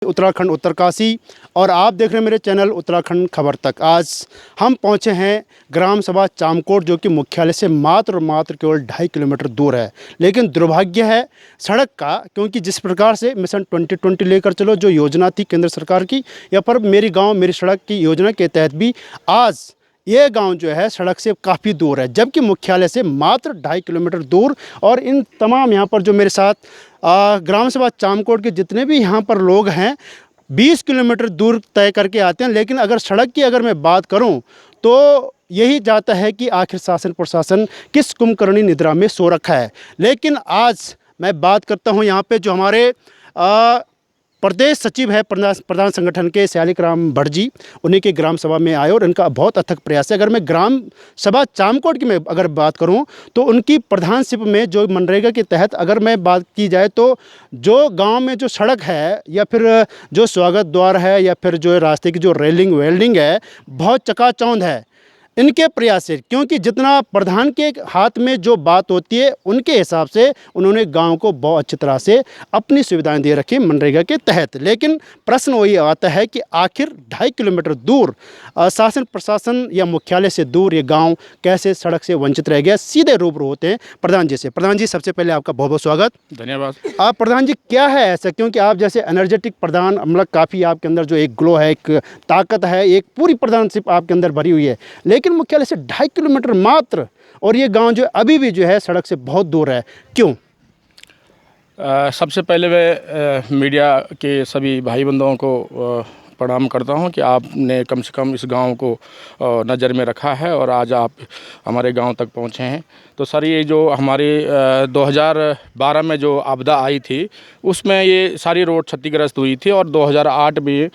उत्तराखंड उत्तरकाशी और आप देख रहे हैं मेरे चैनल उत्तराखंड खबर तक। आज हम पहुंचे हैं ग्राम सभा चामकोट, जो कि मुख्यालय से मात्र और मात्र केवल 2.5 किलोमीटर दूर है। लेकिन दुर्भाग्य है सड़क का, क्योंकि जिस प्रकार से मिशन 2020 लेकर चलो जो योजना थी केंद्र सरकार की, या पर मेरी गाँव मेरी सड़क की योजना के तहत भी आज ये गांव जो है सड़क से काफ़ी दूर है, जबकि मुख्यालय से मात्र 2.5 किलोमीटर दूर। और इन तमाम यहाँ पर जो मेरे साथ ग्राम सभा चामकोट के जितने भी यहाँ पर लोग हैं 20 किलोमीटर दूर तय करके आते हैं। लेकिन अगर सड़क की अगर मैं बात करूं तो यही जाता है कि आखिर शासन प्रशासन किस कुंभकर्णी निद्रा में सो रखा है। लेकिन आज मैं बात करता हूं यहाँ पे जो हमारे प्रदेश सचिव है प्रधान संगठन के शालिग्राम भट्ट जी, उन्हीं के ग्राम सभा में आए और इनका बहुत अथक प्रयास है। अगर मैं ग्राम सभा चामकोट की मैं अगर बात करूं तो उनकी प्रधानशिप में जो मनरेगा के तहत अगर मैं बात की जाए तो जो गांव में जो सड़क है या फिर जो स्वागत द्वार है या फिर जो रास्ते की जो रेलिंग वेल्डिंग है बहुत चकाचौंध है इनके प्रयास से, क्योंकि जितना प्रधान के हाथ में जो बात होती है उनके हिसाब से उन्होंने गांव को बहुत अच्छी तरह से अपनी सुविधाएं दे रखी मनरेगा के तहत। लेकिन प्रश्न वही आता है कि आखिर 2.5 किलोमीटर दूर शासन प्रशासन या मुख्यालय से दूर ये गांव कैसे सड़क से वंचित रह गया। सीधे रूबरू होते हैं प्रधान जी से। प्रधान जी, सबसे पहले आपका बहुत बहुत स्वागत। धन्यवाद। आप प्रधान जी, क्या है ऐसा, क्योंकि आप जैसे एनर्जेटिक प्रधान, मतलब काफ़ी आपके अंदर जो एक ग्लो है, एक ताकत है, एक पूरी प्रधानशिप आपके अंदर भरी हुई है, लेकिन मुख्यालय से 2.5 किलोमीटर मात्र और ये गांव जो अभी भी जो है सड़क से बहुत दूर है, क्यों? सबसे पहले मैं मीडिया के सभी भाई बंधुओं को प्रणाम करता हूं कि आपने कम से कम इस गांव को नज़र में रखा है और आज आप हमारे गांव तक पहुंचे हैं। तो सर, ये जो हमारे 2012 में जो आपदा आई थी उसमें ये सारी रोड क्षतिग्रस्त हुई थी और 2008 में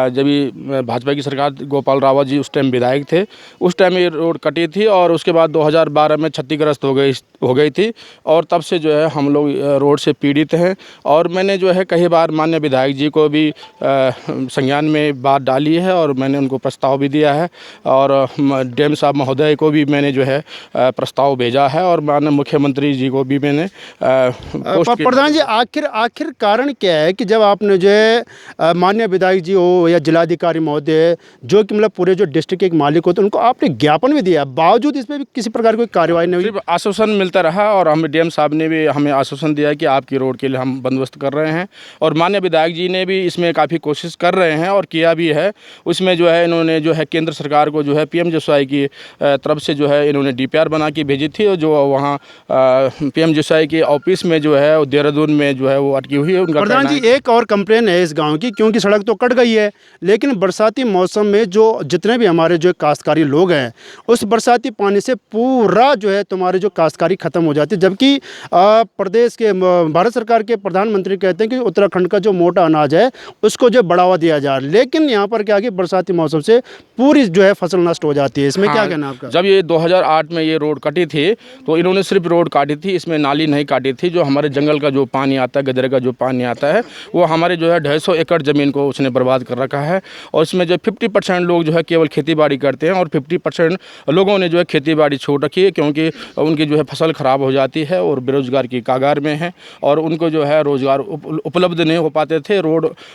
जब ये भाजपा की सरकार, गोपाल रावत जी उस टाइम विधायक थे, उस टाइम ये रोड कटी थी और उसके बाद 2012 में क्षतिग्रस्त हो गई थी और तब से जो है हम लोग रोड से पीड़ित हैं। और मैंने जो है कई बार माननीय विधायक जी को भी संज्ञान में बात डाली है और मैंने उनको प्रस्ताव भी दिया है और डीएम साहब महोदय को भी मैंने जो है प्रस्ताव भेजा है और माननीय मुख्यमंत्री जी को भी मैंने प्रधान जी, आखिर कारण क्या है कि जब आपने जो है माननीय विधायक जी हो या जिलाधिकारी महोदय जो कि मतलब पूरे जो डिस्ट्रिक्ट के एक मालिक होते हैं उनको आपने ज्ञापन भी दिया, बावजूद इसमें भी किसी प्रकार की कार्रवाई नहीं हुई? सिर्फ आश्वासन मिलता रहा और हम डीएम साहब ने भी हमें आश्वासन दिया कि आपकी रोड के लिए हम बंदोबस्त कर रहे हैं और माननीय विधायक जी ने भी इसमें काफ़ी कोशिश कर रहे हैं और किया भी है। उसमें जो है इन्होंने जो है केंद्र सरकार को जो है पीएमजीएसवाई की तरफ से जो है इन्होंने डीपीआर बना के भेजी थी और जो वहाँ पीएमजीएसवाई के ऑफिस में जो है देहरादून में जो है वो अटकी हुई है। उनका प्रधान जी, एक और कंप्लेन है इस गांव की, क्योंकि सड़क तो कट गई है लेकिन बरसाती मौसम में जो जितने भी हमारे जो काश्तकारी लोग हैं उस बरसाती पानी से पूरा जो है तुम्हारे जो काश्तकारी खत्म हो जाती है, जबकि प्रदेश के भारत सरकार के प्रधानमंत्री कहते हैं कि उत्तराखंड का जो मोटा अनाज है उसको जो बढ़ावा दिया जा रहा है, लेकिन यहाँ पर क्या कि बरसाती मौसम से पूरी जो है फसल नष्ट हो जाती है। इसमें क्या कहना आपका? जब ये 2008 में ये रोड कटी थी तो इन्होंने सिर्फ रोड काटी थी, इसमें नाली नहीं काटी थी। जो हमारे जंगल का जो पानी आता है, गदरे का जो पानी आता है, वो हमारे जो है 250 एकड़ ज़मीन को उसने बर्बाद कर रखा है और इसमें जो 50% लोग जो है केवल खेती बाड़ी करते हैं और 50% लोगों ने जो है खेती बाड़ी छोड़ रखी है क्योंकि उनकी जो है फसल ख़राब हो जाती है और बेरोज़गार की कागार में है और उनको जो है रोज़गार उपलब्ध नहीं हो पाते थे।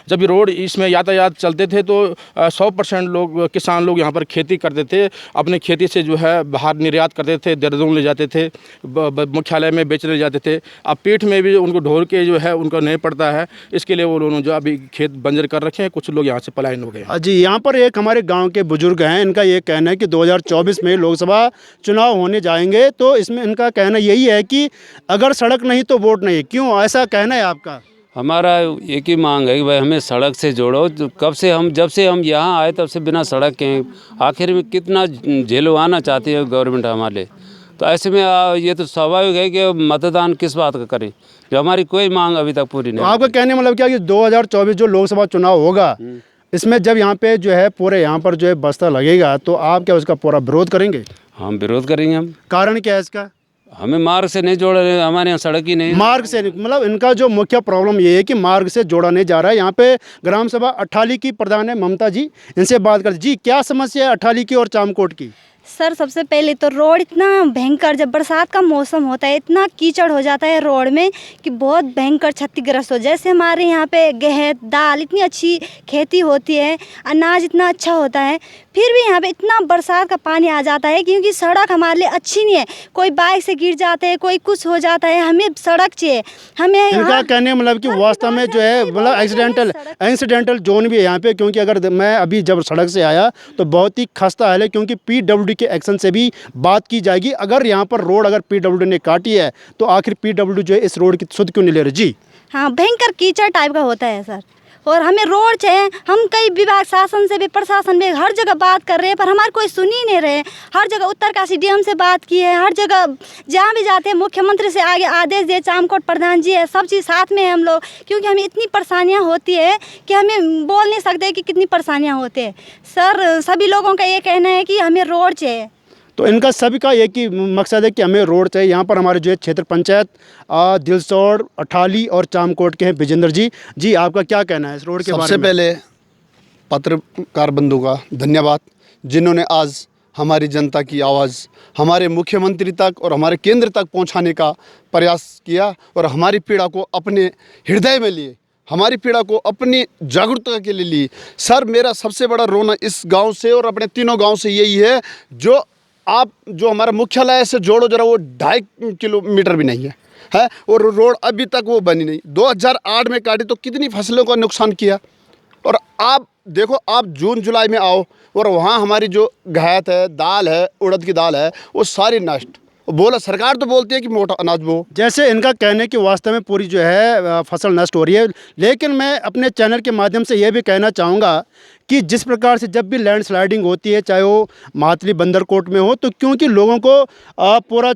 जब रोड इसमें यातायात चलते थे तो 100% लोग किसान लोग यहाँ पर खेती करते थे, अपने खेती से जो है बाहर निर्यात करते थे, देहरादून ले जाते थे, मुख्यालय में बेचने जाते थे। अब पीठ में भी उनको ढोल के जो है उनको नहीं पड़ता है, इसके लिए वो लोग जो अभी खेत बंजर कर रखे हैं, कुछ लोग यहाँ से पलायन हो गए। जी, यहाँ पर एक हमारे गांव के बुजुर्ग हैं, इनका ये कहना है कि 2024 में लोकसभा चुनाव होने जाएंगे तो इसमें इनका कहना यही है कि अगर सड़क नहीं तो वोट नहीं। क्यों ऐसा कहना है आपका? हमारा एक ही मांग है कि भाई हमें सड़क से जोड़ो। जब से हम यहाँ आए तब से बिना सड़क के आखिर में कितना झेलवाना चाहती है गवर्नमेंट हमारे। तो ऐसे में ये तो स्वाभाविक है कि मतदान किस बात का करें जो हमारी कोई मांग अभी तक पूरी नहीं। आपका कहने मतलब क्या कि 2024 जो लोकसभा चुनाव होगा इसमें जब यहाँ पे जो है पूरे यहाँ पर जो है बस्ता लगेगा तो आप क्या उसका पूरा विरोध करेंगे? हम विरोध करेंगे। हम कारण क्या है इसका? हमें मार्ग से नहीं जोड़ रहे, हमारे यहाँ सड़क ही नहीं। मार्ग से मतलब इनका जो मुख्य प्रॉब्लम ये है कि मार्ग से जोड़ा नहीं जा रहा है। यहाँ पे ग्राम सभा अट्ठाली की प्रधान है ममता जी, इनसे बात कर। जी, क्या समस्या है अट्ठाली की और चामकोट की? सर सबसे पहले तो रोड इतना भयंकर, जब बरसात का मौसम होता है इतना कीचड़ हो जाता है रोड में कि बहुत भयंकर क्षतिग्रस्त हो। जैसे हमारे यहाँ पे गेहूं दाल इतनी अच्छी खेती होती है, अनाज इतना अच्छा होता है, फिर भी यहाँ पे इतना बरसात का पानी आ जाता है क्योंकि सड़क हमारे लिए अच्छी नहीं है। कोई बाइक से गिर जाते हैं, कोई कुछ हो जाता है, हमें सड़क चाहिए। हमें इनका कहने मतलब कि वास्तव में जो है मतलब एक्सीडेंटल जोन भी है यहाँ पे, क्योंकि अगर मैं अभी जब सड़क से आया तो बहुत ही खस्ता हाल है, क्योंकि पीडब्ल्यूडी के एक्शन से भी बात की जाएगी। अगर यहाँ पर रोड अगर पीडब्ल्यूडी ने काटी है तो आखिर पीडब्ल्यूडी जो है इस रोड की सुध क्यों नहीं ले रही? जी हाँ, भयंकर कीचड़ टाइप का होता है सर, और हमें रोड चाहिए। हम कई विभाग शासन से भी, प्रशासन भी हर जगह बात कर रहे हैं, पर हमारे कोई सुन ही नहीं रहे। हर जगह उत्तरकाशी डीएम से बात की है, हर जगह जहाँ भी जाते हैं मुख्यमंत्री से आगे आदेश दिए, चामकोट प्रधान जी है, सब चीज़ साथ में है हम लोग, क्योंकि हमें इतनी परेशानियाँ होती है कि हमें बोल नहीं सकते कि कितनी परेशानियाँ होती है। सर सभी लोगों का ये कहना है कि हमें रोड चाहिए। तो इनका सभी का एक ही मकसद है कि हमें रोड चाहिए। यहाँ पर हमारे जो है क्षेत्र पंचायत दिलसौड़, अठाली और चामकोट के हैं विजेंद्र जी। जी आपका क्या कहना है इस रोड के बारे में? सबसे पहले पत्रकार बंधु का धन्यवाद, जिन्होंने आज हमारी जनता की आवाज़ हमारे मुख्यमंत्री तक और हमारे केंद्र तक पहुंचाने का प्रयास किया और हमारी पीड़ा को अपने हृदय में लिए, हमारी पीड़ा को अपनी जागरूकता के लिए ली। सर मेरा सबसे बड़ा रोना इस गांव से और अपने तीनों गांव से यही है, जो आप जो हमारा मुख्यालय से जोड़ो जरा, वो 2.5 किलोमीटर भी नहीं है और रोड अभी तक वो बनी नहीं। 2008 में काटी तो कितनी फसलों का नुकसान किया। और आप देखो, आप जून जुलाई में आओ और वहाँ हमारी जो घात है, दाल है, उड़द की दाल है, वो सारी नष्ट। बोला सरकार तो बोलती है कि मोटा अनाज बो। जैसे इनका कहने कि वास्तव में पूरी जो है फसल नष्ट हो रही है, लेकिन मैं अपने चैनल के माध्यम से ये भी कहना चाहूँगा कि जिस प्रकार से जब भी लैंडस्लाइडिंग होती है, चाहे वो मातली बंदरकोट में हो, तो क्योंकि लोगों को पूरा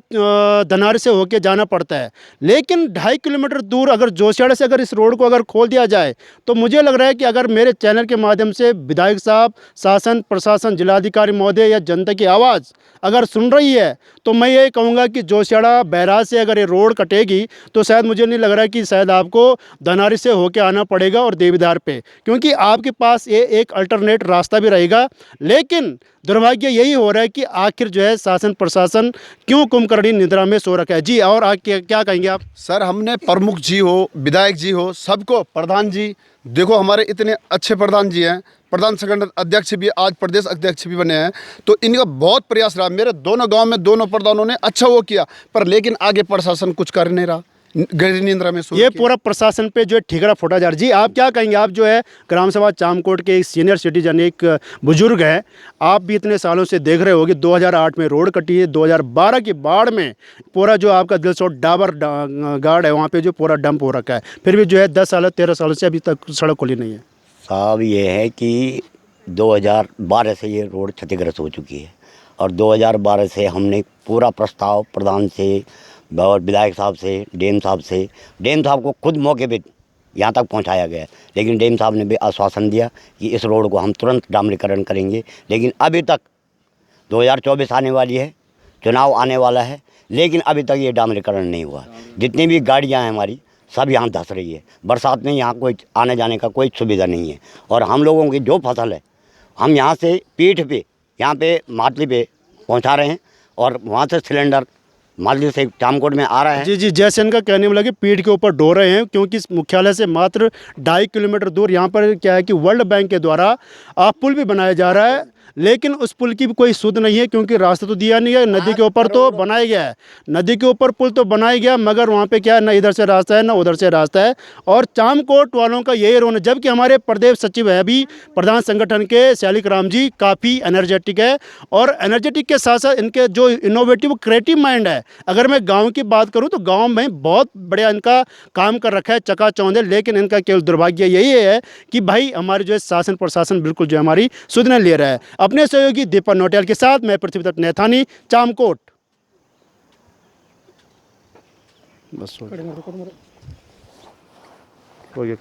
धनार से होके जाना पड़ता है, लेकिन 2.5 किलोमीटर दूर अगर जोशियाड़ा से अगर इस रोड को अगर खोल दिया जाए तो मुझे लग रहा है कि अगर मेरे चैनल के माध्यम से विधायक साहब, शासन प्रशासन, जिलाधिकारी महोदय या जनता की आवाज़ अगर सुन रही है, तो मैं ये कहूँगा कि जोशियाड़ा बैराज से अगर ये रोड कटेगी तो शायद मुझे नहीं लग रहा है कि शायद आपको धनारी से होके आना पड़ेगा और देवीदार पे, क्योंकि आपके पास ये एक अल्टरनेट रास्ता भी रहेगा। लेकिन दुर्भाग्य यही हो रहा है कि आखिर जो है शासन प्रशासन क्यों कुंभकर्णी निद्रा में सो रखा है। जी और क्या कहेंगे आप? सर हमने प्रमुख जी हो, विधायक जी हो, सबको, प्रधान जी, देखो हमारे इतने अच्छे प्रधान जी हैं, प्रधान संगठन अध्यक्ष भी, आज प्रदेश अध्यक्ष भी बने हैं, तो इनका बहुत प्रयास रहा। मेरे दोनों गांव में दोनों प्रधानों ने अच्छा वो किया, पर लेकिन आगे प्रशासन कुछ कर नहीं रहा, गहरी निंद्रा में सो। ये पूरा प्रशासन पे जो है ठिकरा फोटा जा रहा है। जी आप क्या कहेंगे? आप जो है ग्राम सभा चामकोट के एक सीनियर सिटीजन, एक बुजुर्ग हैं, आप भी इतने सालों से देख रहे होगे 2008 में रोड कटी है, 2012 की बाढ़ में पूरा जो आपका दिलसौड़ डाबर गार्ड है वहाँ पे जो पूरा डंप हो रखा है, फिर भी जो है 10 साल 13 सालों से अभी तक सड़क खुली नहीं है। साहब ये है कि 2012 से ये रोड क्षतिग्रस्त हो चुकी है और 2012 से हमने पूरा प्रस्ताव प्रधान से और विधायक साहब से, डीएम साहब को खुद मौके पे यहाँ तक पहुँचाया गया, लेकिन डीएम साहब ने भी आश्वासन दिया कि इस रोड को हम तुरंत डामरीकरण करेंगे। लेकिन अभी तक 2024 आने वाली है, चुनाव आने वाला है, लेकिन अभी तक ये डामरीकरण नहीं हुआ। जितनी भी गाड़ियाँ हैं हमारी सब यहाँ धंस रही है। बरसात में यहाँ कोई आने जाने का कोई सुविधा नहीं है और हम लोगों की जो फसल है हम यहाँ से पीठ पे यहाँ पे मातली पे पहुँचा रहे हैं और वहाँ से सिलेंडर मातली से चामकोट में आ रहा है। जी जैसे इनका कहने में लगे पीठ के ऊपर ढो रहे हैं, क्योंकि मुख्यालय से मात्र 2.5 किलोमीटर दूर यहाँ पर क्या है कि वर्ल्ड बैंक के द्वारा पुल भी बनाया जा रहा है, लेकिन उस पुल की भी कोई सुध नहीं है, क्योंकि रास्ता तो दिया नहीं है। नदी के ऊपर तो बनाया गया है, नदी के ऊपर पुल तो बनाया गया, मगर वहाँ पे क्या है, ना इधर से रास्ता है ना उधर से रास्ता है। और चामकोट वालों का यही रोना, जबकि हमारे प्रदेश सचिव है अभी प्रधान संगठन के शालिक राम जी, काफ़ी एनर्जेटिक है और एनर्जेटिक के साथ साथ इनके जो इनोवेटिव क्रिएटिव माइंड है। अगर मैं गाँव की बात करूँ तो गाँव में बहुत बढ़िया इनका काम कर रखा है, चकाचौंध है, लेकिन इनका केवल दुर्भाग्य यही है कि भाई हमारे जो है शासन प्रशासन बिल्कुल जो हमारी सुध नहीं ले रहा है। अपने सहयोगी दीपक नोटियाल के साथ मैं पृथ्वीदत्त नैथानी, चामकोट। बस हो गया।